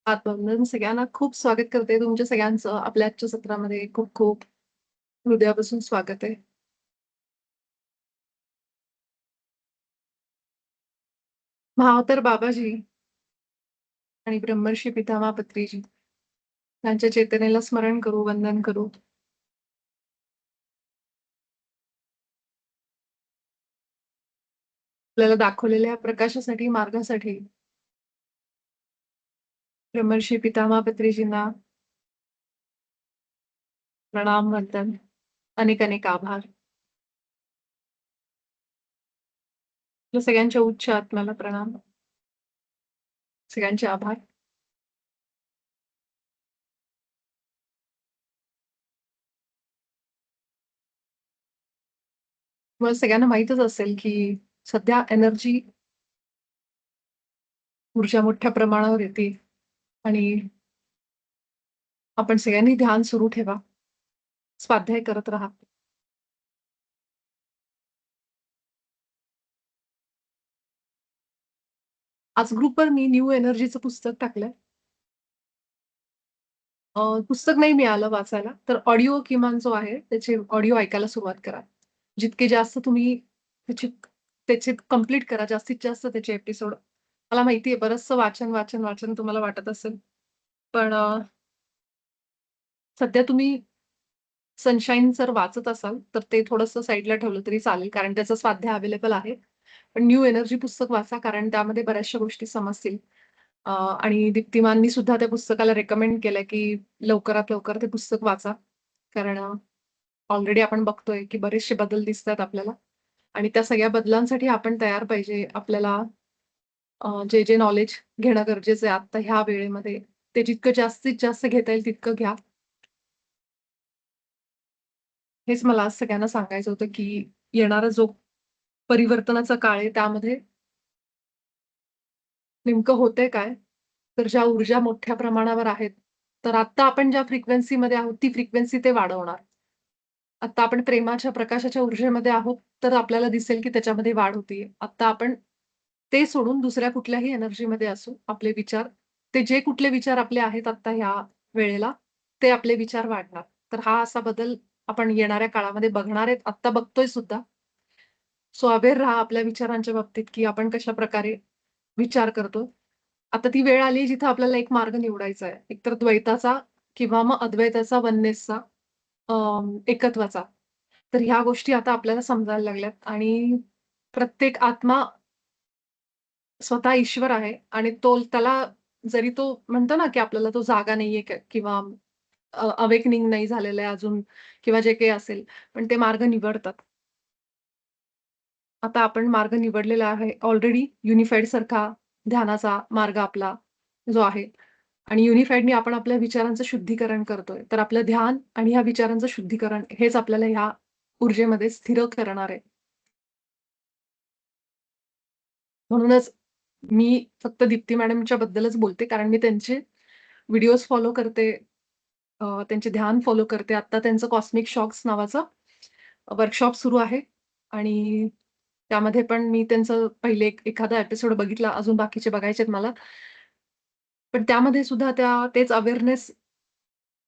आत्मवंदन सगळ्यांना खूप स्वागत करते तुमच्या सगळ्यांचं आपल्या आजच्या सत्रामध्ये खूप खूप हृदयापासून स्वागत आहे. महाअवतार बाबाजी आणि ब्रह्मर्षी पितामह पत्रीजी यांच्या चेतनेला स्मरण करू, वंदन करू. आपल्याला दाखवलेल्या प्रकाशासाठी, मार्गासाठी ब्रह्मर्षी पितामह पत्रीजींना प्रणाम, वंदन, अनेक अनेक आभार. आपल्या सगळ्यांच्या उच्च आत्म्याला प्रणाम, सगळ्यांचे आभार. तुम्हाला सगळ्यांना माहीतच असेल, की सध्या एनर्जी, ऊर्जा मोठ्या प्रमाणावर येते आणि आपण सगळ्यांनी ध्यान सुरू ठेवा. स्वाध्याय करत राहा. आज ग्रुपवर मी न्यू एनर्जीचं पुस्तक टाकलंय. पुस्तक नाही मिळालं वाचायला, तर ऑडिओ किमान जो आहे, त्याचे ऑडिओ ऐकायला सुरुवात करा. जितके जास्त तुम्ही त्याची त्याचे कंप्लीट करा, जास्तीत जास्त त्याचे एपिसोड. मला माहिती आहे बरचसं वाचन, वाचन, वाचन तुम्हाला वाटत असेल. पण सध्या तुम्ही सनशाईन जर वाचत असाल, तर ते थोडंसं साइडला ठेवलं तरी चालेल, कारण त्याचं स्वाध्याय अवेलेबल आहे. पण न्यू एनर्जी पुस्तक वाचा, कारण त्यामध्ये बऱ्याचशा गोष्टी समजतील. आणि दीप्तिमाननी सुद्धा त्या पुस्तकाला रेकमेंड केलंय, की लवकरात लवकर ते पुस्तक वाचा. कारण ऑलरेडी आपण बघतोय, की बरेचसे बदल दिसतायत आपल्याला आणि त्या सगळ्या बदलांसाठी आपण तयार पाहिजे. आपल्याला जे नॉलेज घेणं गरजेचं आहे आता ह्या वेळेमध्ये, ते जितकं जास्तीत जास्त घेता येईल तितकं घ्या. हेच मला आज सगळ्यांना सांगायचं होतं, की येणारा जो परिवर्तनाचा काळ आहे त्यामध्ये नेमकं होतंय काय? तर ज्या ऊर्जा मोठ्या प्रमाणावर आहेत, तर आत्ता आपण ज्या फ्रिक्वेन्सीमध्ये आहोत, ती फ्रिक्वेन्सी ते वाढवणार. आता आपण प्रेमाच्या, प्रकाशाच्या ऊर्जेमध्ये आहोत, तर आपल्याला दिसेल की त्याच्यामध्ये वाढ होतीये. आता आपण ते सोडून दुसऱ्या कुठल्याही एनर्जीमध्ये असू, आपले विचार ते जे कुठले विचार आपले आहेत आता ह्या वेळेला, ते आपले विचार वाढणार. तर हा असा बदल आपण येणाऱ्या काळामध्ये बघणार आहेत. आत्ता बघतोय सुद्धा. सो अवेअर राहा आपल्या विचारांच्या बाबतीत, की आपण कशाप्रकारे विचार करतो. आता ती वेळ आली जिथं आपल्याला एक मार्ग निवडायचा आहे. एकतर द्वैताचा किंवा मग अद्वैताचा, वननेसचा, एकत्वाचा. तर ह्या गोष्टी आता आपल्याला समजायला लागल्यात आणि प्रत्येक आत्मा स्वतः ईश्वर आहे आणि त्याला जरी तो म्हणतो ना, की आपल्याला तो जागा नाहीये किंवा अवेकनिंग नाही झालेलं आहे अजून किंवा जे काही असेल, पण ते मार्ग निवडतात. आता आपण मार्ग निवडलेला आहे ऑलरेडी युनिफाईड सारखा ध्यानाचा मार्ग आपला जो आहे आणि युनिफाईडनी आपण आपल्या विचारांचं शुद्धीकरण करतोय. तर आपलं ध्यान आणि ह्या विचारांचं शुद्धीकरण हेच आपल्याला ह्या ऊर्जेमध्ये स्थिर करणार आहे. म्हणूनच मी फक्त दीप्ती मॅडमच्या बद्दलच बोलते, कारण मी त्यांचे व्हिडिओज फॉलो करते. त्यांचे ध्यान फॉलो करते. आता त्यांचं कॉस्मिक शॉक्स नावाचं वर्कशॉप सुरू आहे आणि त्यामध्ये पण मी त्यांचं पहिले एखादा एपिसोड बघितला. अजून बाकीचे बघायचे आहेत मला. पण त्यामध्ये सुद्धा तेच अवेअरनेस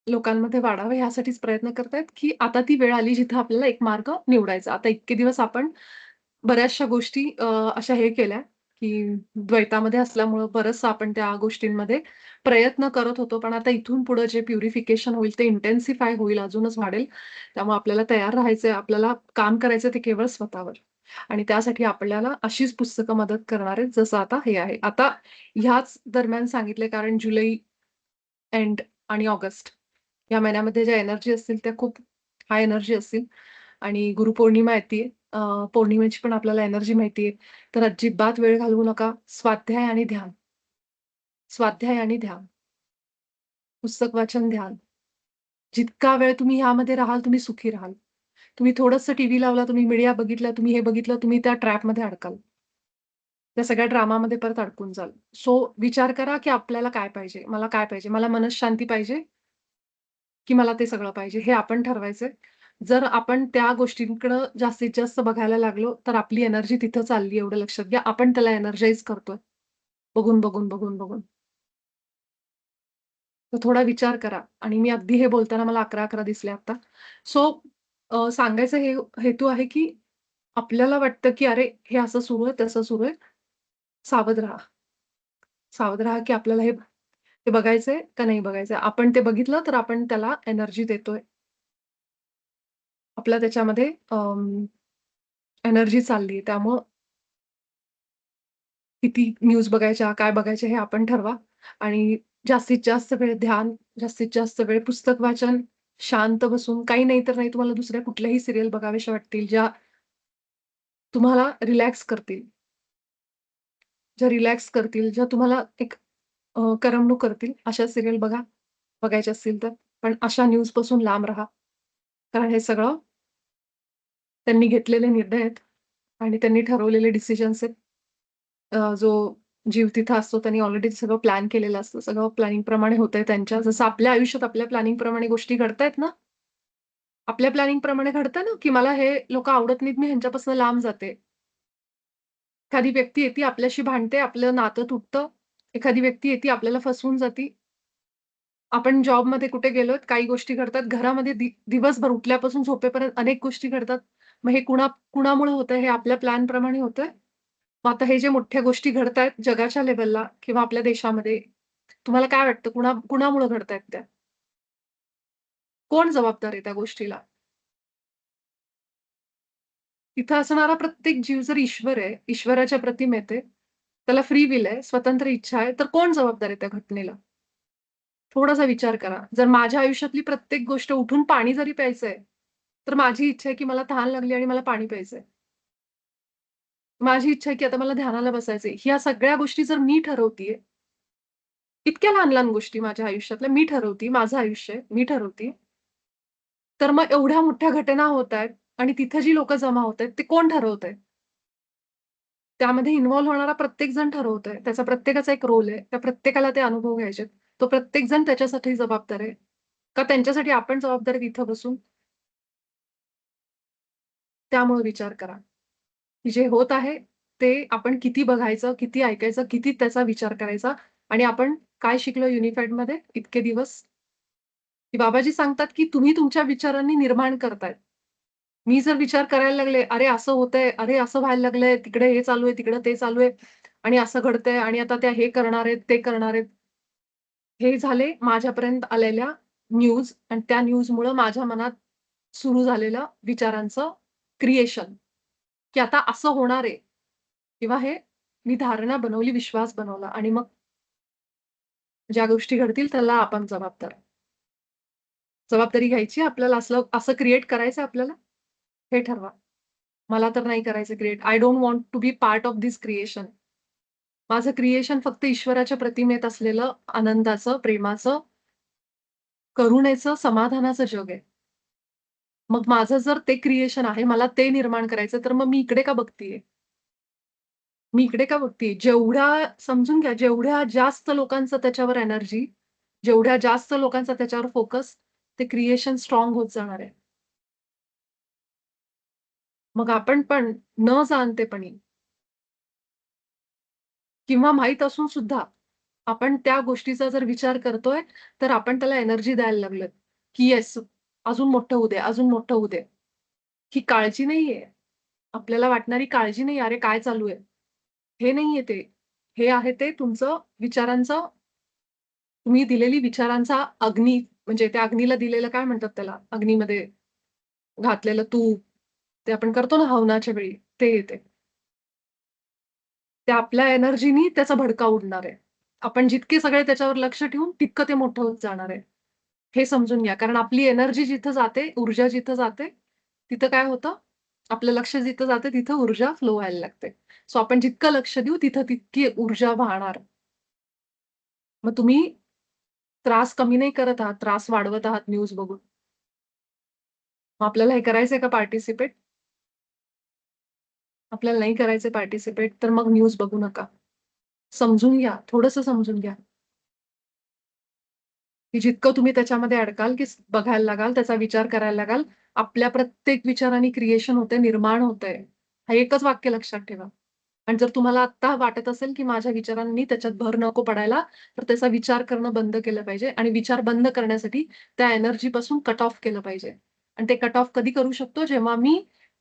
लोकांमध्ये वाढावं यासाठीच प्रयत्न करतायत, की आता ती वेळ आली जिथं आपल्याला एक मार्ग निवडायचा. आता इतके दिवस आपण बऱ्याचशा गोष्टी अशा हे केल्या, की द्वैतामध्ये असल्यामुळं बरचसं आपण त्या गोष्टींमध्ये प्रयत्न करत होतो. पण आता इथून पुढे जे प्युरिफिकेशन होईल ते इंटेन्सिफाय होईल, अजूनच वाढेल. त्यामुळे आपल्याला तयार राहायचंय, आपल्याला काम करायचं ते केवळ स्वतःवर आणि त्यासाठी आपल्याला अशीच पुस्तकं मदत करणार आहेत, जसं आता हे आहे. आता ह्याच दरम्यान सांगितले कारण जुलै एंड आणि ऑगस्ट या महिन्यामध्ये ज्या एनर्जी असतील त्या खूप हाय एनर्जी असतील आणि गुरुपौर्णिमा येतीये. पौर्णिमेची पण आपल्याला एनर्जी माहिती आहे. तर अजिबात वेळ घालवू नका. स्वाध्याय आणि ध्यान, स्वाध्याय आणि ध्यान, पुस्तक वाचन, ध्यान. जितका वेळ तुम्ही ह्यामध्ये राहाल, तुम्ही सुखी राहाल. तुम्ही थोडंसं टीव्ही लावला, तुम्ही मीडिया बघितला, तुम्ही हे बघितलं, तुम्ही त्या ट्रॅपमध्ये अडकाल. त्या सगळ्या ड्रामामध्ये परत अडकून जाल. सो विचार करा, की आपल्याला काय पाहिजे? मला काय पाहिजे? मला मनःशांती पाहिजे, की मला ते सगळं पाहिजे? हे आपण ठरवायचंय. जर आपण त्या गोष्टींकडं जास्तीत जास्त बघायला लागलो, तर आपली एनर्जी तिथं चालली एवढं लक्षात घ्या. आपण त्याला एनर्जाइज करतोय. बघून, बघून, बघून, बघून. तर थोडा विचार करा आणि मी अगदी हे बोलताना मला 11:11 दिसले आता. सो सांगायचा हेतू आहे, की आपल्याला वाटतं, की अरे हे असं सुरू आहे, तसं सुरू आहे. सावध राहा. सावध राहा, की आपल्याला हे बघायचंय का नाही बघायचंय. आपण ते बघितलं तर आपण त्याला एनर्जी देतोय. आपला त्याच्यामध्ये एनर्जी चालली त्यामुळं किती न्यूज बघायच्या, काय बघायच्या हे आपण ठरवा आणि जास्तीत जास्त वेळ ध्यान, जास्तीत जास्त वेळ पुस्तक वाचन, शांत बसून काही नाही तर नाही तुम्हाला दुसऱ्या कुठल्याही सीरियल बघाव्याशा वाटतील, ज्या तुम्हाला रिलॅक्स करतील. ज्या रिलॅक्स करतील, ज्या तुम्हाला एक करमणूक करतील, अशा सीरियल बघा, बघायच्या असतील तर. पण अशा न्यूजपासून लांब राहा. कारण हे सगळं त्यांनी घेतलेले निर्णय आहेत आणि त्यांनी ठरवलेले डिसिजन्स आहेत. जो जीव तिथं असतो त्यांनी ऑलरेडी सगळं प्लॅन केलेलं असतं. सगळं प्लॅनिंगप्रमाणे होतंय त्यांच्या. जसं आपल्या आयुष्यात आपल्या प्लॅनिंगप्रमाणे गोष्टी घडतायत ना, आपल्या प्लॅनिंगप्रमाणे घडतं ना, की मला हे लोकं आवडत नाहीत, मी ह्यांच्यापासून लांब जाते. एखादी व्यक्ती येते, आपल्याशी भांडते, आपलं नातं तुटतं. एखादी व्यक्ती येते, आपल्याला फसवून जाते. आपण जॉबमध्ये कुठे गेलोत, काही गोष्टी घडतात. घरामध्ये दिवसभर उठल्यापासून झोपेपर्यंत अनेक गोष्टी घडतात. मग हे कुणामुळे होतंय? हे आपल्या प्लॅनप्रमाणे होतंय. मग आता हे जे मोठ्या गोष्टी घडतायत जगाच्या लेव्हलला किंवा आपल्या देशामध्ये, तुम्हाला काय वाटतं कुणामुळे घडतायत त्या? कोण जबाबदार आहे त्या गोष्टीला? तिथं असणारा प्रत्येक जीव जर ईश्वर आहे, ईश्वराच्या प्रतिमेत आहे, त्याला फ्री विल आहे, स्वतंत्र इच्छा आहे, तर कोण जबाबदार आहे त्या घटनेला? थोडासा विचार करा. जर माझ्या आयुष्यातली प्रत्येक गोष्ट उठून पाणी जरी प्यायचंय, तर माझी इच्छा आहे की मला तहान लागली आणि मला पाणी प्यायचंय. माझी इच्छा आहे की आता मला ध्यानाला बसायचंय. ह्या सगळ्या गोष्टी जर मी ठरवतीये, इतक्या लहान-लहान गोष्टी माझ्या आयुष्यातल्या मी ठरवते, माझं आयुष्य आहे, मी ठरवते. तर मग एवढ्या मोठ्या घटना होतायत आणि तिथे जी लोकं जमा होतायत, ते कोण ठरवतंय? त्यामध्ये इन्व्हॉल्व होणारा प्रत्येक जण ठरवतोय. त्याचा प्रत्येकाचा एक रोल आहे. त्या प्रत्येकाला ते अनुभव घ्यायचेत. तो प्रत्येक जण त्याच्यासाठी जबाबदार आहे. का त्यांच्यासाठी आपण जबाबदार आहे तिथं बसून? त्यामुळे विचार करा, की जे होत आहे ते आपण किती बघायचं, किती ऐकायचं, किती त्याचा विचार करायचा आणि आपण काय शिकलो युनिफाईडमध्ये इतके दिवस, की बाबाजी सांगतात, की तुम्ही तुमच्या विचारांनी निर्माण करताय. मी जर विचार करायला लागले, "अरे असं होतंय, अरे असं व्हायला लागलंय, तिकडे हे चालू आहे, तिकडे ते चालू आहे आणि असं घडतंय आणि आता त्या हे करणार आहेत, ते करणार आहेत." हे झाले माझ्यापर्यंत आलेल्या न्यूज आणि त्या न्यूजमुळं माझ्या मनात सुरू झालेलं विचारांचं क्रिएशन, की आता असं होणार आहे किंवा हे मी धारणा बनवली, विश्वास बनवला आणि मग ज्या गोष्टी घडतील त्याला आपण जबाबदार. जबाबदारी घ्यायची आपल्याला असं असं क्रिएट करायचं आपल्याला, हे ठरवा. मला तर नाही करायचं create. I don't want to be part of this creation. माझं क्रिएशन फक्त ईश्वराच्या प्रतिमेत असलेलं आनंदाचं, प्रेमाचं, करुणेचं, समाधानाचं जग आहे. मग माझं जर ते क्रिएशन आहे, मला ते निर्माण करायचं, तर मग मी इकडे का बघतीये? मी इकडे का बघतीये? समजून घ्या, जेवढ्या जास्त लोकांचं त्याच्यावर एनर्जी, जेवढ्या जास्त लोकांचा त्याच्यावर फोकस, ते क्रिएशन स्ट्राँग होत जाणार आहे. मग आपण पण न जाणतेपणी किंवा माहीत असून सुद्धा आपण त्या गोष्टीचा जर विचार करतोय, तर आपण त्याला एनर्जी द्यायला लागलोय, की येस, अजून मोठं होऊ दे, अजून मोठं होऊ दे. ही काळजी नाहीये. आपल्याला वाटणारी काळजी नाही, "अरे, काय चालू आहे?" हे नाहीये ते. हे आहे ते तुमचं विचारांचं तुम्ही दिलेली विचारांचा अग्नी, म्हणजे त्या अग्नीला दिलेलं काय म्हणतात त्याला? अग्नीमध्ये घातलेलं तूप, ते आपण करतो ना हवनाच्या वेळी, ते येते. ते आपल्या एनर्जीनी त्याचा भडका उडणार आहे. आपण जितके सगळे त्याच्यावर लक्ष ठेवून तितकं ते मोठं होत जाणार आहे. हे समजून घ्या. कारण आपली एनर्जी जिथं जाते, ऊर्जा जिथं जाते, तिथं काय होतं? आपलं लक्ष जिथं जाते तिथं ऊर्जा फ्लो व्हायला लागते. सो आपण जितकं लक्ष देऊ तिथं तितकी ऊर्जा वाहणार. मग तुम्ही त्रास कमी नाही करत आहात, त्रास वाढवत आहात न्यूज बघून. मग आपल्याला हे करायचंय का पार्टिसिपेट? आपल्याला नाही करायचंय पार्टिसिपेट, तर मग न्यूज बघू नका. समजून घ्या, थोडंसं समजून घ्या, की जितकं तुम्ही त्याच्यामध्ये अडकाल, की बघायला लागाल, त्याचा विचार करायला लागाल, आपल्या प्रत्येक विचाराने क्रिएशन होतंय, निर्माण होतंय. हे एकच वाक्य लक्षात ठेवा. आणि जर तुम्हाला आत्ता वाटत असेल, की माझ्या विचारांनी त्याच्यात भर नको पडायला, तर त्याचा विचार करणं बंद केलं पाहिजे आणि विचार बंद करण्यासाठी त्या एनर्जीपासून कट ऑफ केलं पाहिजे. आणि ते कट ऑफ कधी करू शकतो, जेव्हा मी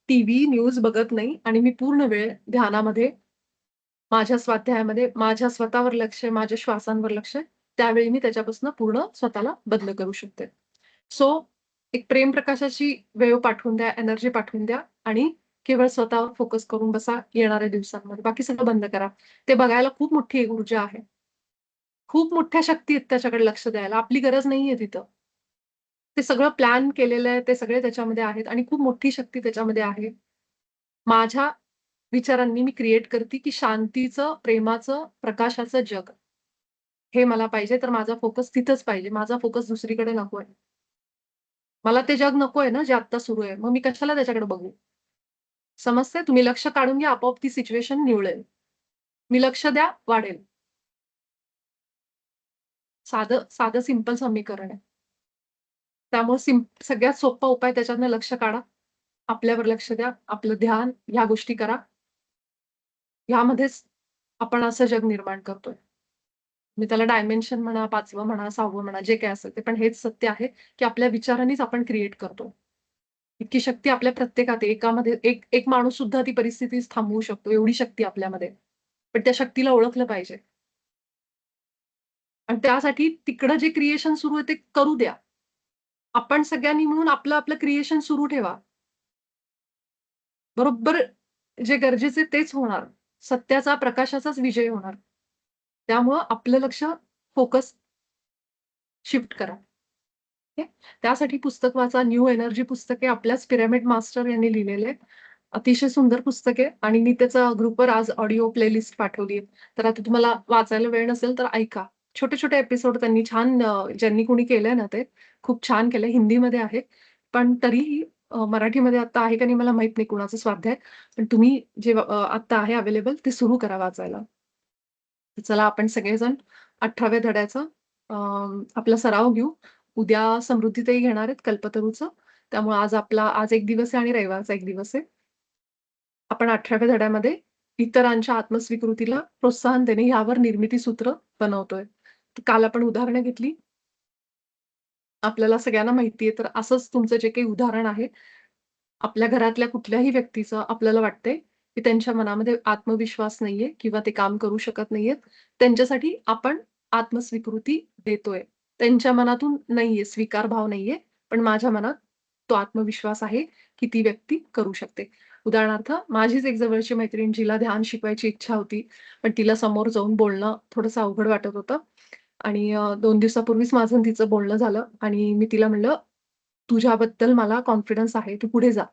टीव्ही, न्यूज बघत नाही आणि मी पूर्ण वेळ ध्यानामध्ये, माझ्या स्वाध्यायामध्ये, माझ्या स्वतःवर लक्ष आहे, माझ्या श्वासांवर लक्ष आहे. त्यावेळी मी त्याच्यापासून पूर्ण स्वतःला बंद करू शकते. सो एक प्रेमप्रकाशाची वेव्ह पाठवून द्या, एनर्जी पाठवून द्या आणि केवळ स्वतःवर फोकस करून बसा येणाऱ्या दिवसांमध्ये. बाकी सगळं बंद करा. ते बघायला खूप मोठी एक ऊर्जा आहे. खूप मोठ्या शक्ती आहेत त्याच्याकडे लक्ष द्यायला. आपली गरज नाहीये तिथं. ते सगळं प्लॅन केलेलं आहे, ते सगळे त्याच्यामध्ये आहेत आणि खूप मोठी शक्ती त्याच्यामध्ये आहे. माझ्या विचारांनी मी क्रिएट करते, की शांतीचं, प्रेमाचं, प्रकाशाचं जग. हे मला पाहिजे, तर माझा फोकस तिथंच पाहिजे. माझा फोकस दुसरीकडे नकोय. मला ते जग नकोय ना, जे आत्ता सुरू आहे. मग मी कशाला त्याच्याकडे बघू? समजतंय? तुम्ही लक्ष काढून घ्या, आपोआप ती सिच्युएशन निवळेल. मी लक्ष द्या, वाढेल. साधं साधं सिंपल समीकरण आहे. त्यामुळे सगळ्यात सोपा उपाय त्याच्यातनं लक्ष काढा. आपल्यावर लक्ष द्या. आपलं ध्यान, ह्या गोष्टी करा. ह्यामध्येच आपण असं जग निर्माण करतोय. तुम्ही त्याला डायमेन्शन म्हणा, 5वं म्हणा, 6वं म्हणा, जे काही असेल ते. पण हेच सत्य आहे, की आपल्या विचारांनीच आपण क्रिएट करतो. इतकी शक्ती आपल्या प्रत्येकात आहे. एकामध्ये एक एक माणूस सुद्धा ती परिस्थिती थांबवू शकतो. एवढी शक्ती आपल्यामध्ये. पण त्या शक्तीला ओळखलं पाहिजे. आणि त्यासाठी तिकडं जे क्रिएशन सुरू आहे ते करू द्या. आपण सगळ्यांनी मिळून आपलं क्रिएशन सुरू ठेवा. बरोबर जे गरजेचे तेच होणार. सत्याचा, प्रकाशाचाच विजय होणार. त्यामुळं आपलं लक्ष, फोकस शिफ्ट करा. ओके. त्यासाठी पुस्तक वाचा. न्यू एनर्जी पुस्तक आहे. आपल्याच पिरॅमिड मास्टर यांनी लिहिलेलं आहे. अतिशय सुंदर पुस्तक आहे आणि मी त्याचा ग्रुपवर आज ऑडिओ प्लेलिस्ट पाठवली आहे. तर आता तुम्हाला वाचायला वेळ नसेल तर ऐका. छोटे-छोटे एपिसोड त्यांनी छान, ज्यांनी कोणी केलंय ना ते, खूप छान केलंय. हिंदीमध्ये आहे. पण तरीही मराठीमध्ये आता आहे का नाही मला माहीत नाही कुणाचा स्वाध्याय. पण तुम्ही जे आत्ता आहे अवेलेबल ते सुरू करा वाचायला. तर चला आपण सगळेजण 18व्या धड्याचा अ, आपला सराव घेऊ. उद्या समृद्धीताई घेणार आहेत कल्पतरूचं. त्यामुळे आज एक दिवस आहे आणि रविवारचा एक दिवस आहे. आपण 18व्या धड्यामध्ये इतरांच्या आत्मस्वीकृतीला प्रोत्साहन देणे यावर निर्मिती सूत्र बनवतोय. तर काल आपण उदाहरणं घेतली. आपल्याला सगळ्यांना माहिती आहे, तर असंच तुमचं जे काही उदाहरण आहे, आपल्या घरातल्या कुठल्याही व्यक्तीचं आपल्याला वाटतंय, की त्यांच्या मनामध्ये आत्मविश्वास नाहीये किंवा ते काम करू शकत नाहीयेत. त्यांच्यासाठी आपण आत्मस्वीकृती देतोय. त्यांच्या मनातून नाहीये, स्वीकार भाव नाहीये, पण माझ्या मनात तो आत्मविश्वास आहे, की ती व्यक्ती करू शकते. उदाहरणार्थ, माझीच एक जवळची मैत्रीण जिला ध्यान शिकवायची इच्छा होती, पण तिला समोर जाऊन बोलणं थोडंसं अवघड वाटत होतं. आणि 2 दिवसापूर्वीच माझं आणि तिचं बोलणं झालं आणि मी तिला म्हणलं, "तुझ्याबद्दल मला कॉन्फिडन्स आहे. तू पुढे जा.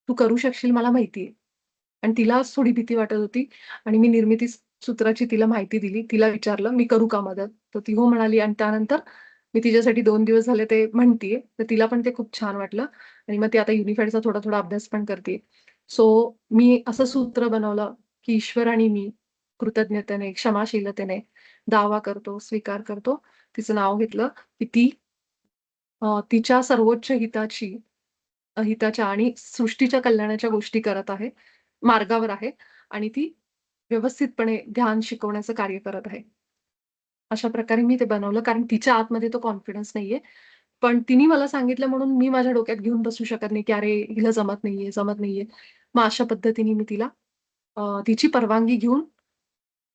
तू करू शकशील मला माहिती आहे." आणि तिलाच थोडी भीती वाटत होती आणि मी निर्मिती सूत्राची तिला माहिती दिली. तिला विचारलं, "मी करू का मदत?" तर ती हो म्हणाली आणि त्यानंतर मी तिच्यासाठी 2 दिवस झाले ते म्हणतीये. तर तिला पण ते खूप छान वाटलं आणि मग ती आता युनिफाईडचा थोडा-थोडा अभ्यास पण करतीये. सो मी असं सूत्र बनवलं, की ईश्वर आणि मी कृतज्ञतेने, क्षमाशीलतेने दावा करतो, स्वीकार करतो. तिचं नाव घेतलं, की ती तिच्या सर्वोच्च हिताच्या आणि सृष्टीच्या कल्याणाच्या गोष्टी करत आहे, मार्गावर आहे आणि ती व्यवस्थितपणे ध्यान शिकवण्याचं कार्य करत आहे. अशा प्रकारे मी ते बनवलं कारण तिच्या आतमध्ये तो कॉन्फिडन्स नाहीये. पण तिने मला सांगितलं म्हणून मी माझ्या डोक्यात घेऊन बसू शकत नाही, की "अरे, हिला जमत नाहीये, जमत नाहीये." मग अशा पद्धतीने मी तिला तिची परवानगी घेऊन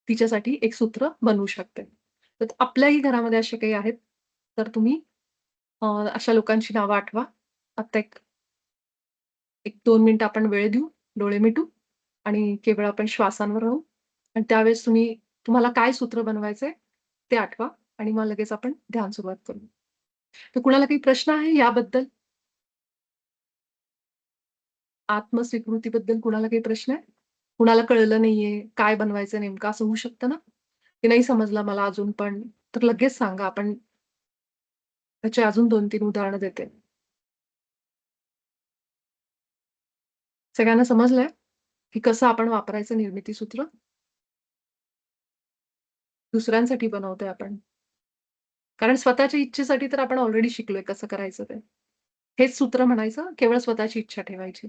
तिच्यासाठी एक सूत्र बनवू शकते. तर आपल्याही घरामध्ये असे काही आहेत, तर तुम्ही अशा लोकांची नावं आठवा. आता एक 2 मिनिटं आपण वेळ देऊ, डोळे मिटू आणि केवळ आपण श्वासांवर राहू आणि त्यावेळेस तुम्हाला काय सूत्र बनवायचंय ते आठवा आणि मग लगेच आपण ध्यान सुरुवात करू. तर कुणाला काही प्रश्न आहे याबद्दल? आत्मस्वीकृतीबद्दल कुणाला काही प्रश्न आहे? कुणाला कळलं नाहीये, काय बनवायचं नेमकं असं होऊ शकतं ना? की नाही समजलं मला अजून पण, तर लगेच सांगा. आपण त्याची अजून 2-3 उदाहरणं देते. सगळ्यांना समजलंय, की कसं आपण वापरायचं निर्मिती सूत्र? दुसऱ्यांसाठी बनवतोय आपण. कारण स्वतःच्या इच्छेसाठी तर आपण ऑलरेडी शिकलोय कसं करायचं ते. हेच सूत्र म्हणायचं, केवळ स्वतःची इच्छा ठेवायची.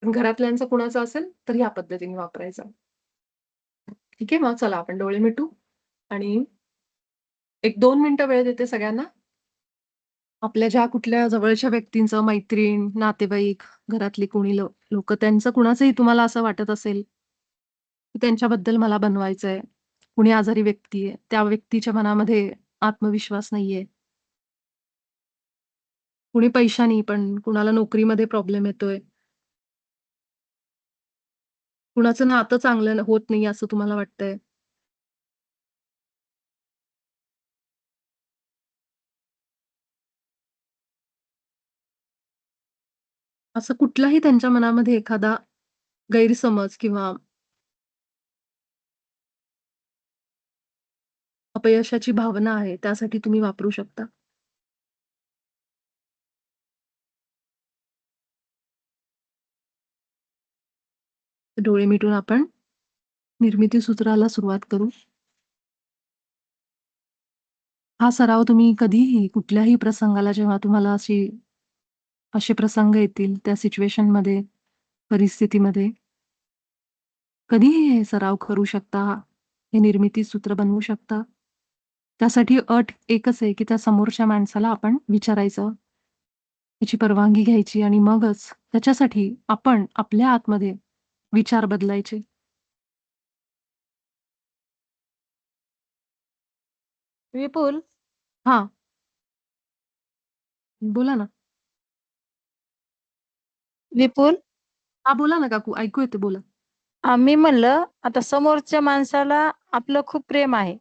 पण घरातल्यांचं कुणाचं असेल, तर ह्या पद्धतीने वापरायचं. ठीक आहे. मग चला आपण डोळे मिटू आणि 1-2 मिनिटं वेळ देते सगळ्यांना. आपल्या ज्या कुठल्या जवळच्या व्यक्तींचं, मैत्रीण, नातेवाईक, घरातली कोणी लोकं त्यांचं कुणाचंही तुम्हाला असं वाटत असेल, की त्यांच्याबद्दल मला बनवायचंय. कुणी आजारी व्यक्ती आहे, त्या व्यक्तीच्या मनामध्ये आत्मविश्वास नाहीये. कुणी पैशानी, पण कुणाला नोकरीमध्ये प्रॉब्लेम येतोय. कुणाचं नातं चांगलं होत नाही असं तुम्हाला वाटतंय. असं कुठलाही त्यांच्या मनामध्ये एखादा गैरसमज किंवा अपयशाची भावना आहे, त्यासाठी तुम्ही वापरू शकता. डोळे मिटून आपण निर्मिती सूत्राला सुरुवात करू. हा सराव तुम्ही कधीही कुठल्याही प्रसंगाला जेव्हा तुम्हाला असे प्रसंग येतील त्या सिच्युएशनमध्ये, परिस्थितीमध्ये कधीही हे सराव करू शकता. हे निर्मिती सूत्र बनवू शकता. त्यासाठी अट एकच आहे, की त्या समोरच्या माणसाला आपण विचारायचं. त्याची परवानगी घ्यायची आणि मगच त्याच्यासाठी आपण आपल्या आतमध्ये विचार बदलायचे. विपुल, हां, बोला ना. विपुल, हां, बोला ना काकू ऐकू येते बोला. मी म्हणलं आता समोरच्या माणसाला आपलं खूप प्रेम आहे.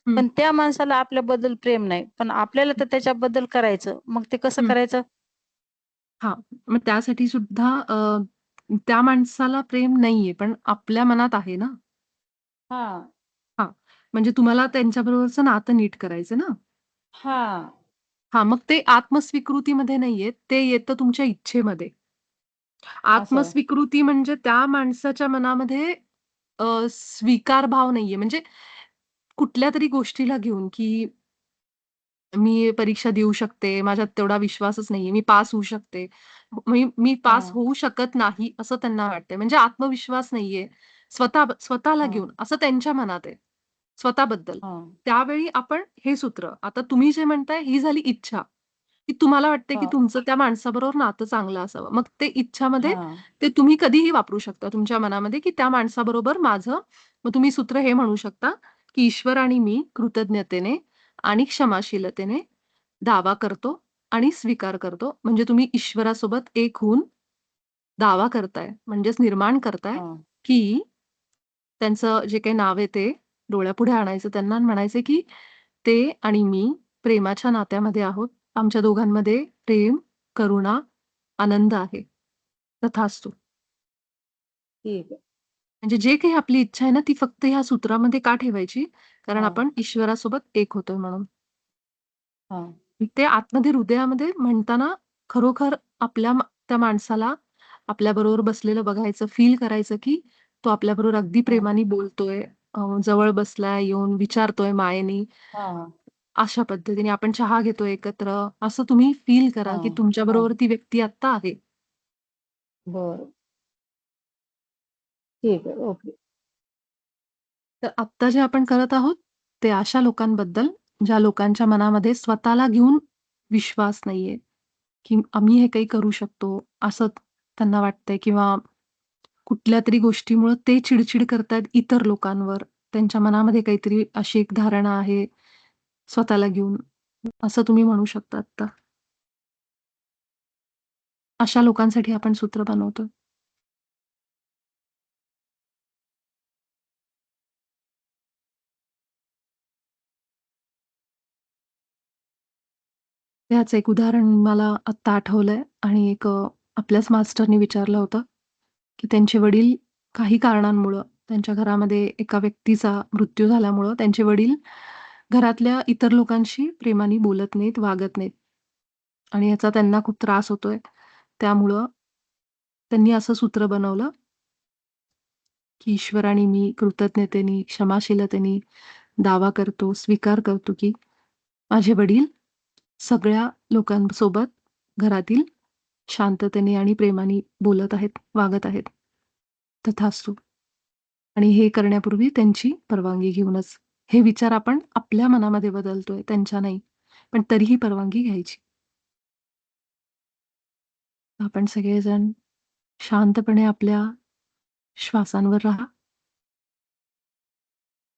हं, पण त्या माणसाला आपल्याबद्दल प्रेम नाही. पण आपल्याला तर त्याच्याबद्दल करायचं. मग ते कसं हं. करायचं? हां, मग त्यासाठी सुद्धा त्या माणसाला प्रेम नाहीये, पण आपल्या मनात आहे ना. हां. हां, म्हणजे तुम्हाला त्यांच्याबरोबरचं नातं नीट करायचं ना. हां. हां, मग ते आत्मस्वीकृतीमध्ये नाहीये, ते येतं तुमच्या इच्छेमध्ये. असं. आत्मस्वीकृती म्हणजे त्या माणसाच्या मनामध्ये स्वीकार भाव नाहीये. म्हणजे कुठल्यातरी गोष्टीला घेऊन, की मी परीक्षा देऊ शकते, माझ्यात तेवढा विश्वासच नाहीये, मी पास होऊ शकते. मी पास हां. होऊ शकत नाही, असं त्यांना वाटतंय. म्हणजे आत्मविश्वास नाहीये. स्वतःला हां. घेऊन असं त्यांच्या मनात आहे, स्वतःबद्दल. हां. त्यावेळी आपण हे सूत्र आता तुम्ही जे म्हणताय ही झाली इच्छा, की तुम्हाला वाटतंय, की हां. तुमचं त्या माणसाबरोबर नातं चांगलं असावं. मग ते इच्छामध्ये हां. ते तुम्ही कधीही वापरू शकता तुमच्या मनामध्ये, की त्या माणसाबरोबर माझं मग तुम्ही सूत्र हे म्हणू शकता, की ईश्वर आणि मी कृतज्ञतेने आणि क्षमाशीलतेने दावा करतो आणि स्वीकार करतो. म्हणजे तुम्ही ईश्वरासोबत एक होऊन दावा करताय, म्हणजेच निर्माण करताय, हां. की त्यांचं जे काही नाव आहे ते डोळ्यापुढे आणायचं त्यांना आणि म्हणायचं, की ते आणि मी प्रेमाच्या नात्यामध्ये आहोत. आमच्या दोघांमध्ये प्रेम, करुणा, आनंद आहे. तथास्तु. ठीक आहे. म्हणजे जे काही आपली इच्छा आहे ना, ती फक्त ह्या सूत्रामध्ये का ठेवायची? कारण हां. आपण ईश्वरासोबत एक होतोय म्हणून. हां. ते आतमध्ये हृदयामध्ये म्हणताना खरोखर त्या माणसाला आपल्याबरोबर बसलेलं बघायचं, फील करायचं, की तो आपल्याबरोबर अगदी हां. प्रेमाने बोलतोय, जवळ बसलाय, येऊन विचारतोय मायेने. हां. अशा पद्धतीने आपण चहा घेतोय एकत्र, असं तुम्ही फील करा, की हां. हां. तुमच्याबरोबर ती व्यक्ती आत्ता आहे. बरं. ठीक आहे. ओके. तर आत्ता जे आपण करत आहोत, ते अशा लोकांबद्दल, ज्या लोकांच्या मनामध्ये स्वतःला घेऊन विश्वास नाहीये, की आम्ही हे काही करू शकतो, असं त्यांना वाटतंय किंवा कुठल्यातरी गोष्टीमुळं ते चिड-चिड करतायत इतर लोकांवर. त्यांच्या मनामध्ये काहीतरी अशी एक धारणा आहे स्वतःला घेऊन, असं तुम्ही म्हणू शकता आत्ता. अशा लोकांसाठी आपण सूत्र बनवतोय. त्याचं एक उदाहरण मला आत्ता आठवलंय आणि आपल्याच मास्टरनी विचारलं होतं, की त्यांचे वडील काही कारणांमुळं त्यांच्या घरामध्ये एका व्यक्तीचा मृत्यू झाल्यामुळं त्यांचे वडील घरातल्या इतर लोकांशी प्रेमाने बोलत नाहीत, वागत नाहीत आणि याचा त्यांना खूप त्रास होतोय. त्यामुळं त्यांनी असं सूत्र बनवलं, की ईश्वर आणि मी कृतज्ञतेने, क्षमाशीलतेने दावा करतो, स्वीकार करतो, की माझे वडील सगळ्या लोकांसोबत घरातील शांततेने आणि प्रेमाने बोलत आहेत, वागत आहेत. तथास्तु. आणि हे करण्यापूर्वी त्यांची परवानगी घेऊनच. हे विचार आपण आपल्या मनामध्ये बदलतोय, त्यांच्या नाही. पण तरीही परवानगी घ्यायची. आपण सगळेजण शांतपणे आपल्या श्वासांवर राहा.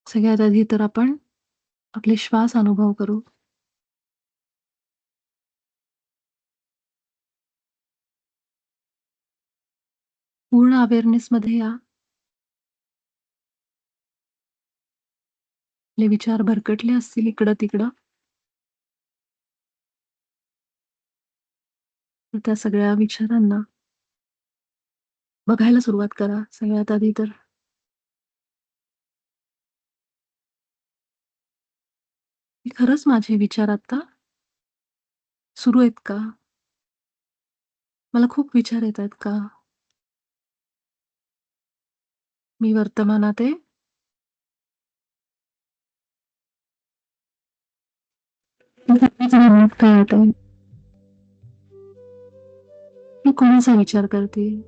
सगळ्यात आधी तर आपण आपले श्वास अनुभव करू. पूर्ण अवेअरनेसमध्ये या. आपले विचार भरकटले असतील इकडं-तिकडं, तर त्या सगळ्या विचारांना बघायला सुरुवात करा. सगळ्यात आधी तर की खरंच माझे विचार आता सुरू आहेत का? मला खूप विचार येतायत का? मी वर्तमानात आहे? मला काहीच मनात कळत आहे. मी कोणाचा विचार करते?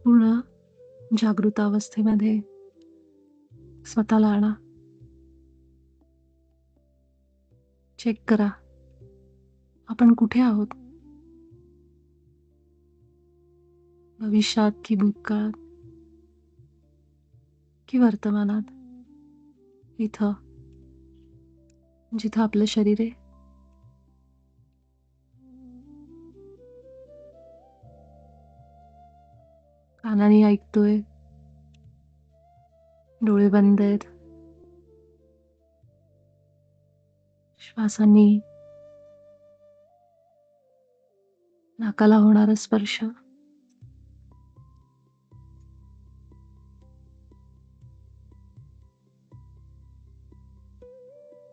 पूर्ण जागृत अवस्थेमध्ये स्वतःला आणा. चेक करा. आपण कुठे आहोत? भविष्यात की भूतकाळात की वर्तमानात? इथं, जिथं आपलं शरीर आहे. कानाने ऐकतोय. डोळे बंद आहेत. श्वासांनी नाकाला होणारा स्पर्श.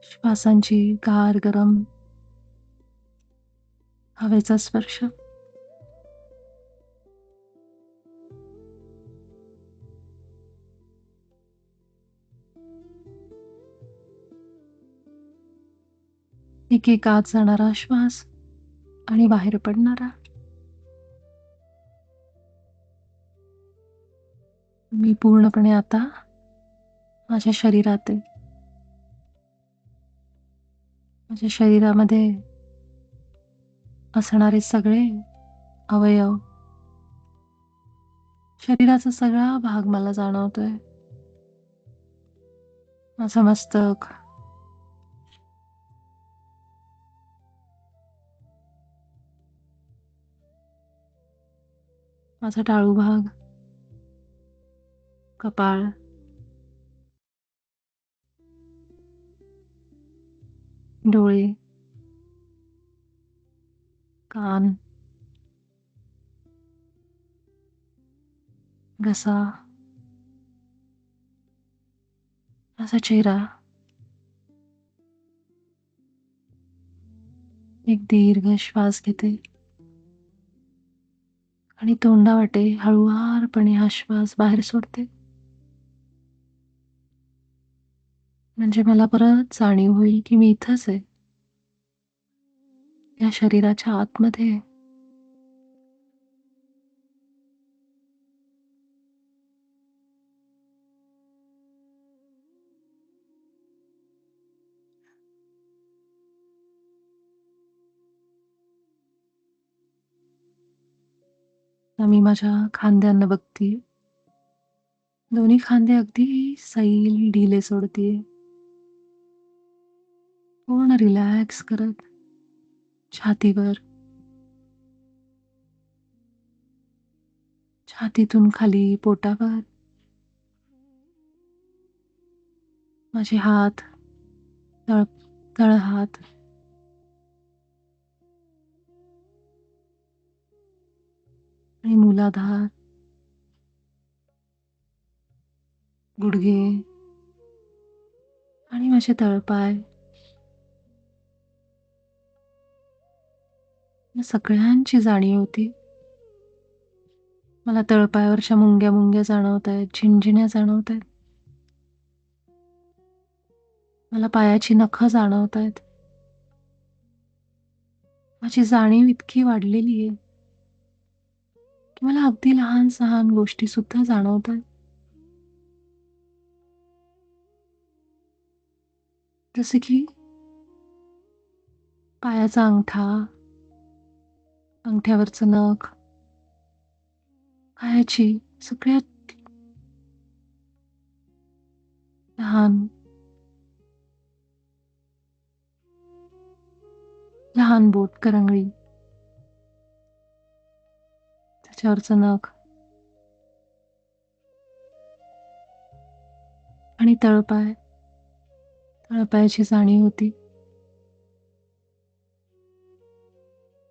श्वासांची गार गरम हवेचा स्पर्श. एक एक आत जाणारा श्वास आणि बाहेर पडणारा. मी पूर्णपणे आता माझ्या शरीरात आहे. माझ्या शरीरामध्ये असणारे सगळे अवयव, शरीराचा सगळा भाग मला जाणवतोय. माझं मस्तक, माझा टाळू भाग, कपाळ, डोळे, कान, घसा, माझा चेहरा. एक दीर्घ श्वास घेते आणि तोंडावाटे हळुवारपणे हा श्वास बाहेर सोडते. म्हणजे मला परत जाणीव होईल की मी इथंच आहे, या शरीराच्या आतमध्ये आहे. आता मी माझ्या खांद्यांना बघतीये. दोन्ही खांदे अगदी सैल ढिले सोडतीये. पूर्ण रिलॅक्स करत छातीवर, छातीतून खाली पोटावर. माझे हात, तळ तळहात, आणि मूलाधार, गुडघे आणि माझे तळपाय, या सगळ्यांची जाणीव होती. मला तळपायावरच्या मुंग्या मुंग्या जाणवत आहेत, झिणझिण्या जाणवत आहेत. मला पायाची नखं जाणवत आहेत. माझी जाणीव इतकी वाढलेली आहे की मला अगदी लहान सहान गोष्टी सुद्धा जाणवतात. जसे की पायाचा अंगठा, अंगठ्यावरचं नख, पायाची सगळ्यात लहान लहान बोट, करंगळी, त्याच्यावरचं नख आणि तळपाय. तळपायाची जाणीव होती.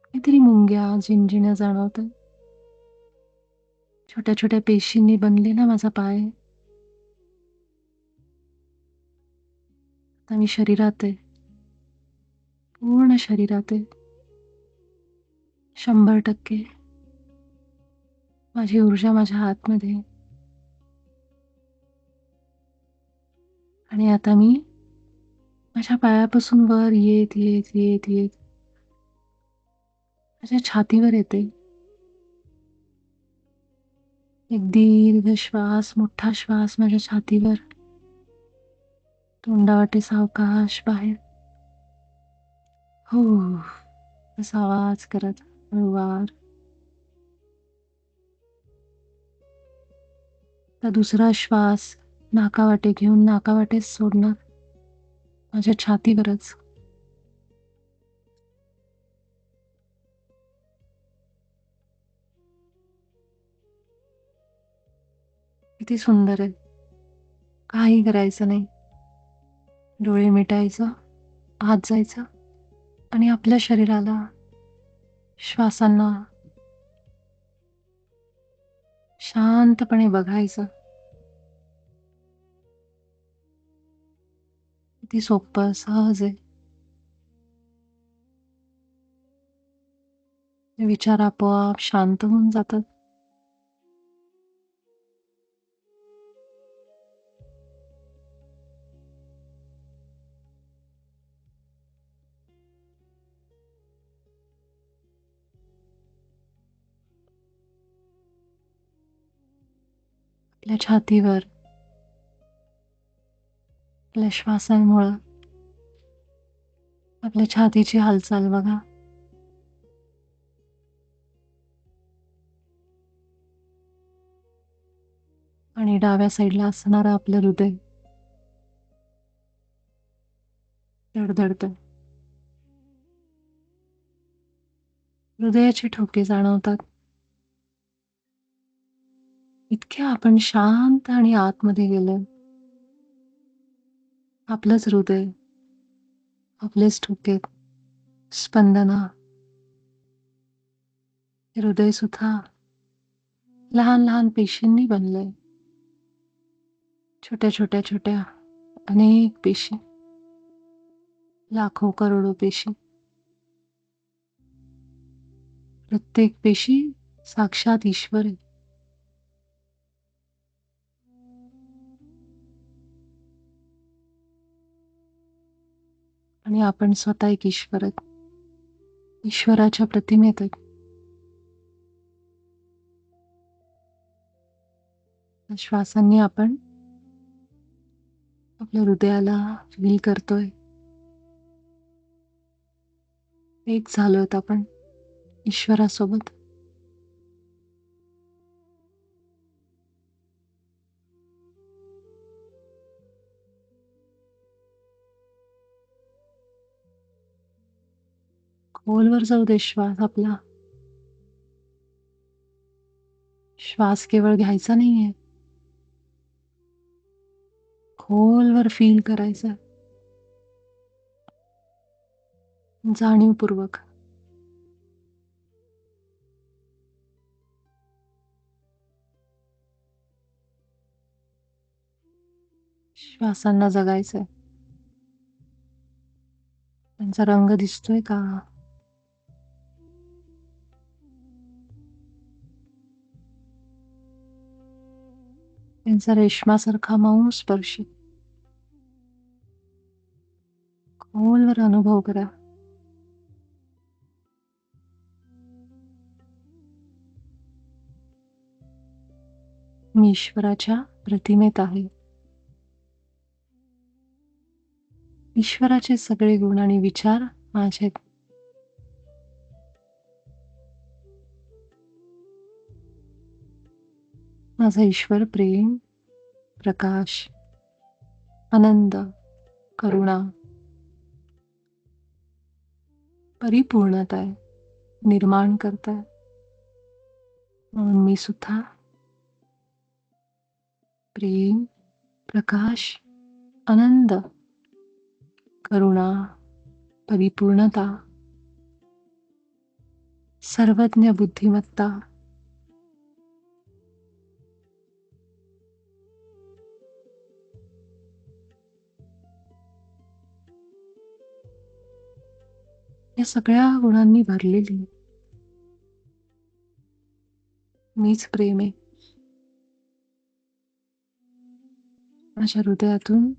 काहीतरी मुंग्या, झिणझिण्या जाणवतात. छोट्या छोट्या पेशींनी बनलेला माझा पाय. आता मी शरीरात आहे. पूर्ण शरीरात आहे. 100% माझी ऊर्जा माझ्या आतमध्ये आहे. आणि आता मी माझ्या पायापासून वर येत येत येत येत माझ्या छातीवर येते. एक दीर्घ श्वास, मोठा श्वास माझ्या छातीवर, तोंडावाटे सावकाश बाहेर. हो, असा आवाज करत हळूवार. तर दुसरा श्वास नाकावाटे घेऊन नाकावाटेच सोडणार, माझ्या छातीवरच. किती सुंदर आहे. काही करायचं नाही. डोळे मिटायचं, आत जायचं आणि आपल्या शरीराला, श्वासांना शांतपणे बघायचं. किती सोपं, सहज आहे. विचार आपोआप शांत होऊन जातात. आपल्या छातीवर आपल्या श्वासांमुळं आपल्या छातीची हालचाल बघा. आणि डाव्या साईडला असणारं आपलं हृदय धडधडतं. हृदयाचे ठोके जाणवतात. इतके आपण शांत आणि आतमध्ये गेलो. आपलंच हृदय, आपलेच ठोके, स्पंदना. हृदय सुद्धा लहान लहान पेशींनी बनलंय. छोट्या छोट्या छोट्या अनेक पेशी, लाखो करोडो पेशी. प्रत्येक पेशी साक्षात ईश्वर आहे. आणि आपण स्वतः एक ईश्वर आहेत. ईश्वराच्या प्रतिमेत आहेत. श्वासांनी आपण आपल्या हृदयाला फील करतोय. एक झालोत आपण ईश्वरासोबत. खोलवर जाऊ दे श्वास आपला. श्वास केवळ घ्यायचा नाहीये, खोलवर फील करायचं, जाणीवपूर्वक. श्वासांना जगायचंय. त्यांचा रंग दिसतोय का? त्यांचा रेशमासारखा मऊ स्पर्श. खोलवर अनुभव करा. मी ईश्वराच्या प्रतिमेत आहे. ईश्वराचे सगळे गुण आणि विचार माझेत. माझा ईश्वर प्रेम, प्रकाश, आनंद, करुणा, परिपूर्णता आहे, निर्माण करताय. म्हणून मी सुद्धा प्रेम, प्रकाश, आनंद, करुणा, परिपूर्णता, सर्वज्ञ बुद्धिमत्ता, या सगळ्या गुणांनी भरलेली मीच प्रेम आहे. माझ्या हृदयातून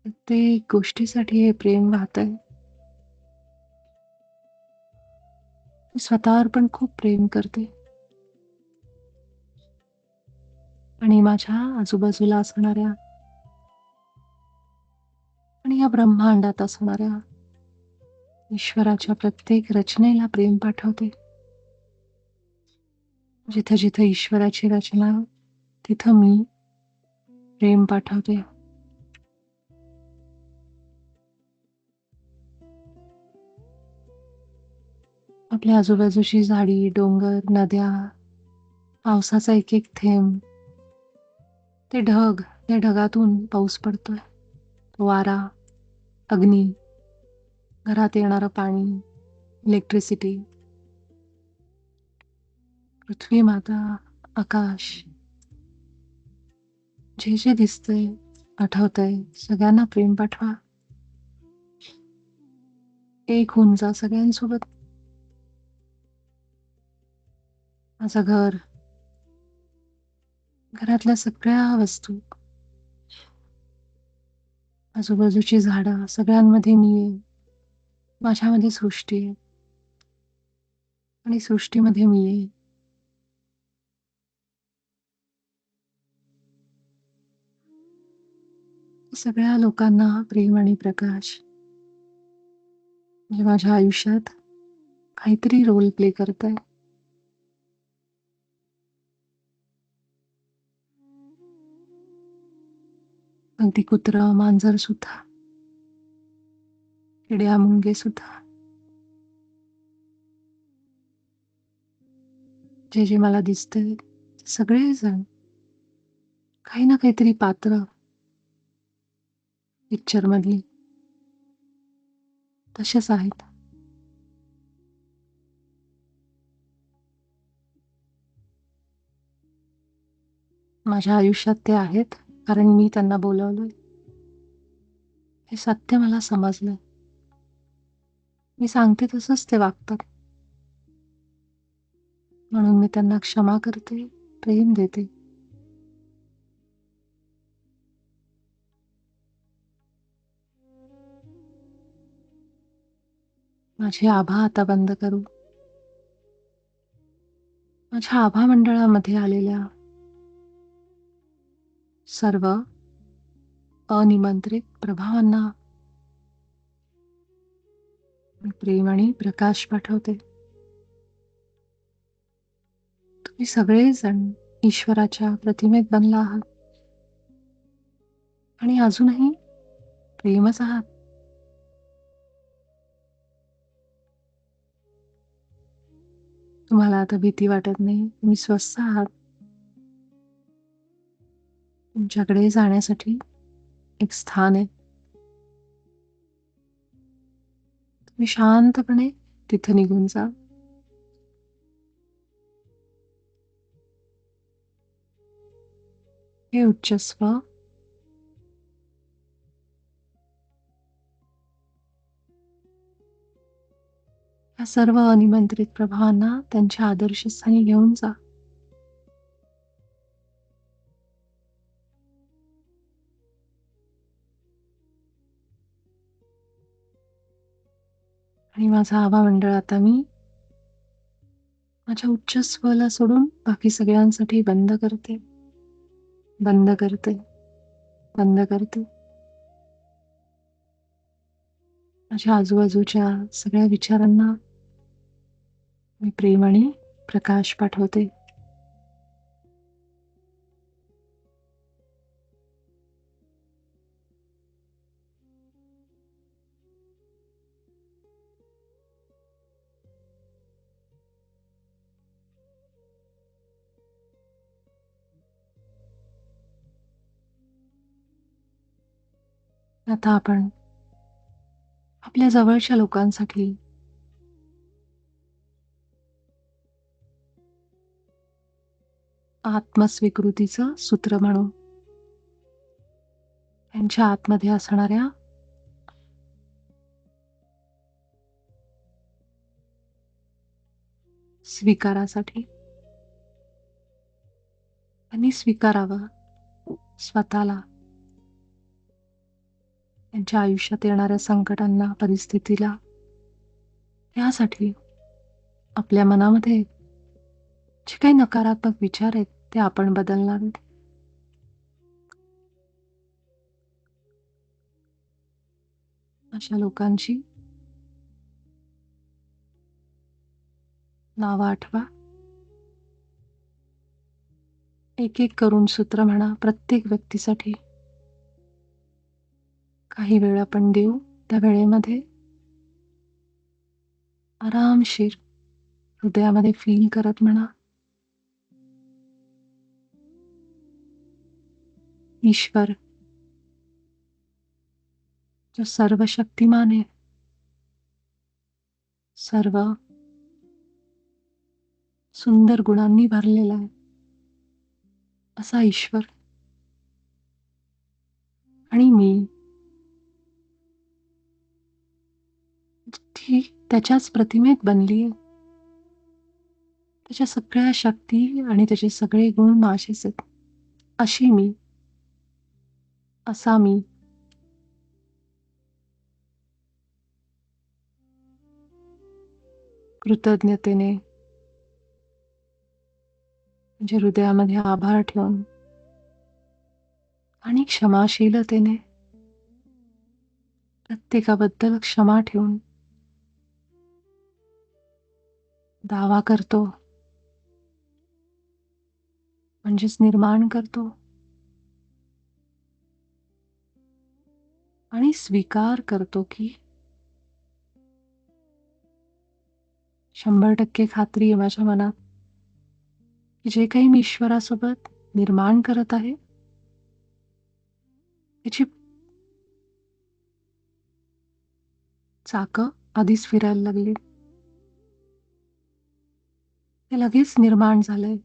प्रत्येक गोष्टीसाठी हे प्रेम वाहतंय. मी स्वतःवर पण खूप प्रेम करते आणि माझ्या आजूबाजूला असणाऱ्या आणि या ब्रह्मांडात असणाऱ्या ईश्वराच्या प्रत्येक रचनेला प्रेम पाठवते. जिथे जिथे ईश्वराची रचना तिथं मी प्रेम पाठवते. आपल्या आजूबाजूची झाडी, डोंगर, नद्या, पावसाचा एक एक थेंब, ते ढग, त्या ढगातून पाऊस पडतोय, वारा, अग्नी, घरात येणारं पाणी, इलेक्ट्रिसिटी, पृथ्वी माता, आकाश, जे जे दिसतंय, आठवतंय, सगळ्यांना प्रेम पाठवा. एक होऊन जा सगळ्यांसोबत. माझं घर, घरातल्या सगळ्या वस्तू, आजूबाजूची झाडं, सगळ्यांमध्ये मी आहे. माझ्यामध्ये सृष्टी आहे आणि सृष्टीमध्ये मी आहे. सगळ्या लोकांना प्रेम आणि प्रकाश म्हणजे माझ्या आयुष्यात काहीतरी रोल प्ले करताय. अगदी कुत्रं, मांजर सुद्धा, किड्या, मुंगे सुद्धा, जे जे मला दिसतंय सगळेजण काही ना काहीतरी पात्र पिक्चर मधली तसेच आहेत. माझ्या आयुष्यात ते आहेत कारण मी त्यांना बोलवलंय. हे सत्य मला समजलंय. मी सांगते तसंच ते वागतात. म्हणून मी त्यांना क्षमा करते, प्रेम देते. माझे आभा आता बंद करू. माझ्या आभा मंडळामध्ये आलेल्या सर्व अनिमंत्रित प्रभावांना मी प्रेम आणि प्रकाश पाठवते. तुम्ही सगळेजण ईश्वराच्या प्रतिमेत बनला आहात आणि अजूनही प्रेमच आहात. तुम्हाला आता भीती वाटत नाही. तुम्ही स्वस्थ आहात. तुमच्याकडे जाण्यासाठी एक स्थान आहे. तुम्ही शांतपणे तिथे निघून जा. हे उच्चस्व या सर्व अनिमंत्रित प्रभावांना त्यांच्या आदर्शस्थानी घेऊन जा. आणि माझा आभा मंडळ आता मी माझ्या उच्च स्वला सोडून बाकी सगळ्यांसाठी बंद करते, बंद करते, बंद करते. माझ्या आजूबाजूच्या सगळ्या विचारांना मी प्रेम आणि प्रकाश पाठवते. आता आपण आपल्या जवळच्या लोकांसाठी आत्मस्वीकृतीचं सूत्र म्हणू. त्यांच्या आतमध्ये असणाऱ्या स्वीकारासाठी त्यांनी स्वीकारावं स्वतःला, त्यांच्या आयुष्यात येणाऱ्या संकटांना, परिस्थितीला. यासाठी आपल्या मनामध्ये जे काही नकारात्मक विचार आहेत ते आपण बदलणार. अशा लोकांची नावं आठवा. एक एक करून सूत्र म्हणा प्रत्येक व्यक्तीसाठी. काही वेळ आपण देऊ. त्या वेळेमध्ये आरामशीर हृदयामध्ये फील करत म्हणा, ईश्वर जो सर्व शक्तिमान आहे, सर्व सुंदर गुणांनी भरलेला आहे, असा ईश्वर आणि मी ती त्याच्याच प्रतिमेत बनली आहे. त्याच्या सगळ्या शक्ती आणि त्याचे सगळे गुण माझेच आहेत. अशी मी, असा मी कृतज्ञतेने म्हणजे हृदयामध्ये आभार ठेवून आणि क्षमाशीलतेने प्रत्येकाबद्दल क्षमा ठेवून दावा करतो, म्हणजेच निर्माण करतो आणि स्वीकार करतो की 100% खात्री आहे माझ्या मनात की जे काही मी ईश्वरासोबत निर्माण करत आहे त्याची चाकं आधीच फिरायला लागली. ते लगेच निर्माण झालंय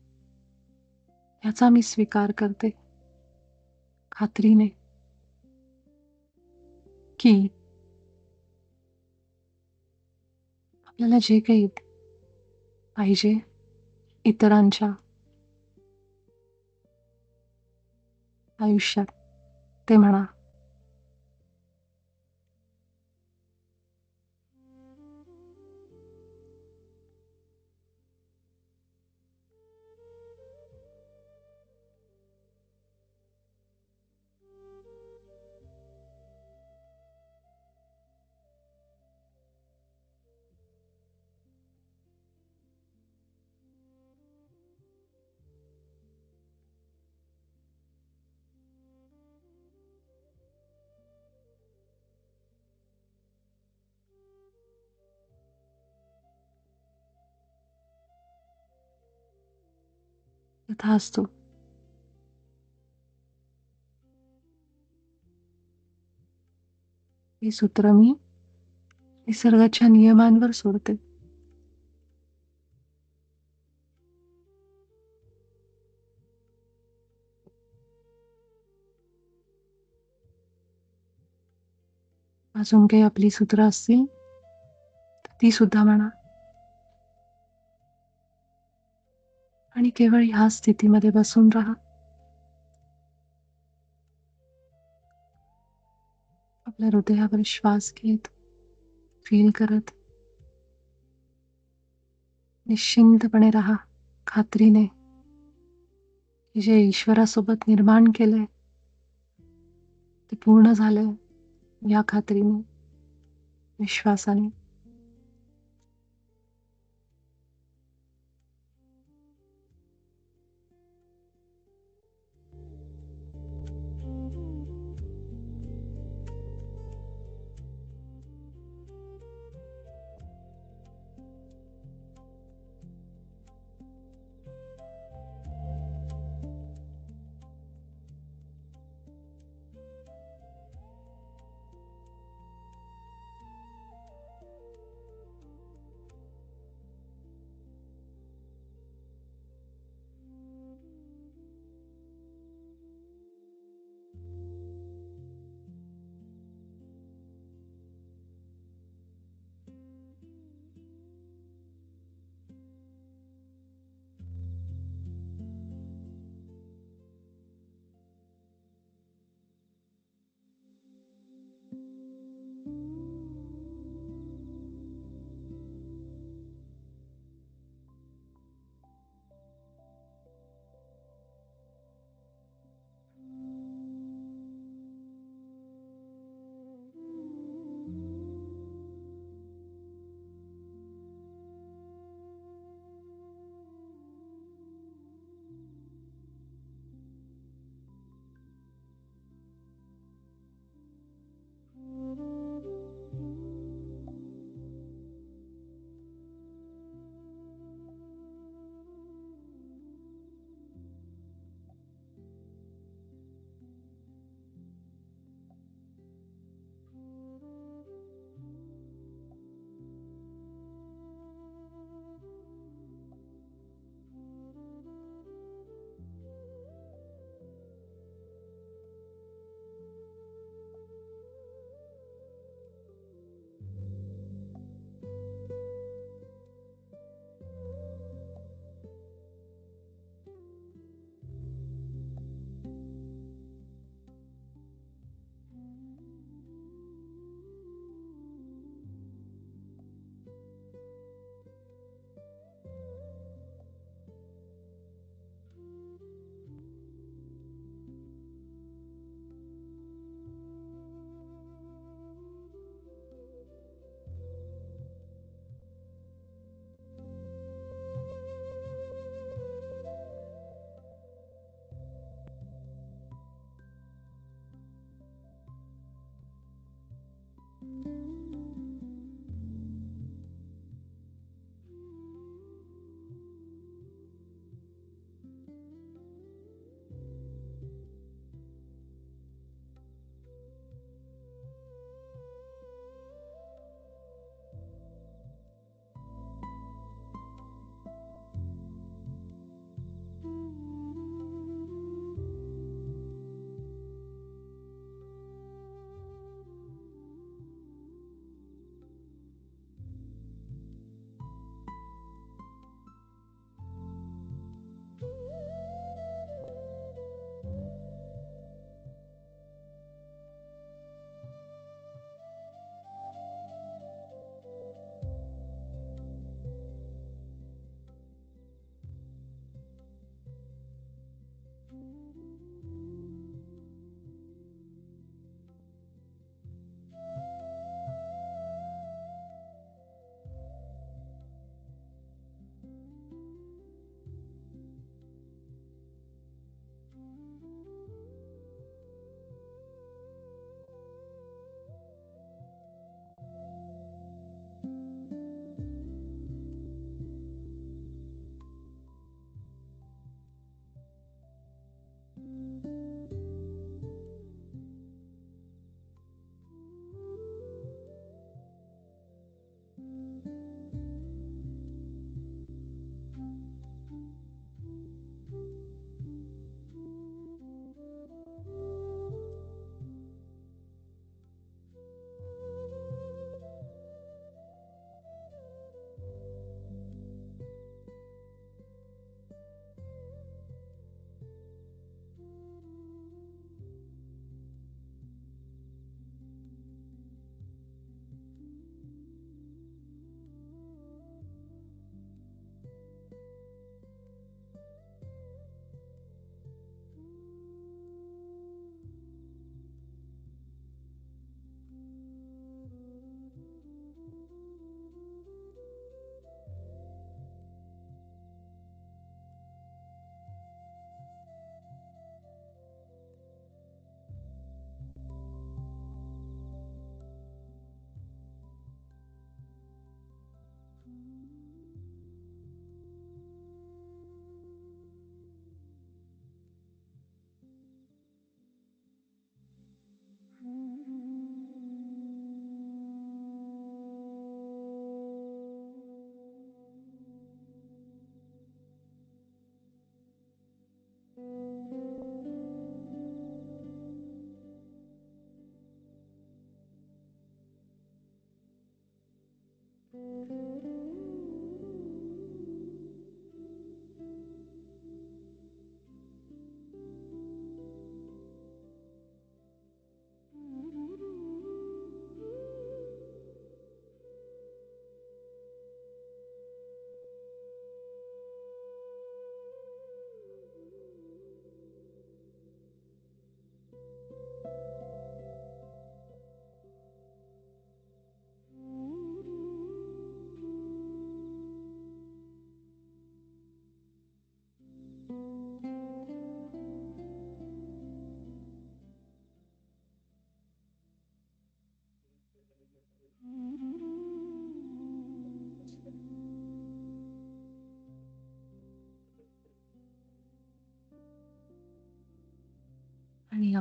याचा मी स्वीकार करते खात्रीने की आपल्याला जे काही पाहिजे इतरांच्या आयुष्यात ते म्हणा. तथास्तु. हे सूत्र मी निसर्गाच्या नियमांवर सोडते. अजून काही आपली सूत्र असतील तर ती सुद्धा म्हणा आणि केवळ ह्या स्थितीमध्ये बसून राहा. आपल्या हृदयावर श्वास घेत फील करत निश्चिंतपणे राहा, खात्रीने, की जे ईश्वरासोबत निर्माण केलंय ते पूर्ण झालंय या खात्रीने, विश्वासाने.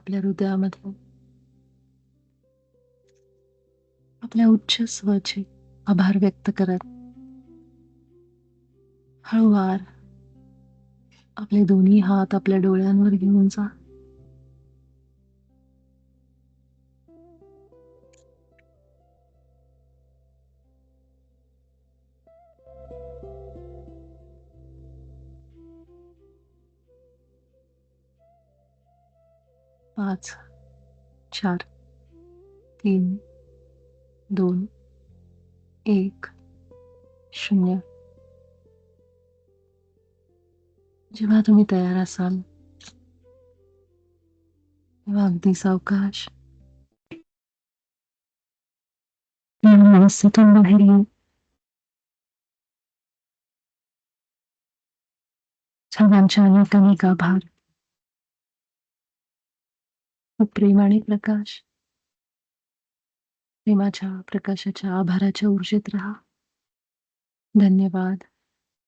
आपल्या हृदयामध्ये आपल्या उच्च स्वचे आभार व्यक्त करत हळूवार आपले दोन्ही हात आपल्या डोळ्यांवर घेऊन जा. पाच, 4, 3, 2, 1, 0. जेव्हा तुम्ही तयार असाल तेव्हा अगदी सावकाश व्यवस्थितून बाहेर येऊ. छानांच्या अनेक आभार. खूप प्रेम आणि प्रकाश. प्रेमाच्या प्रकाशाच्या आभाराच्या ऊर्जेत राहा. धन्यवाद.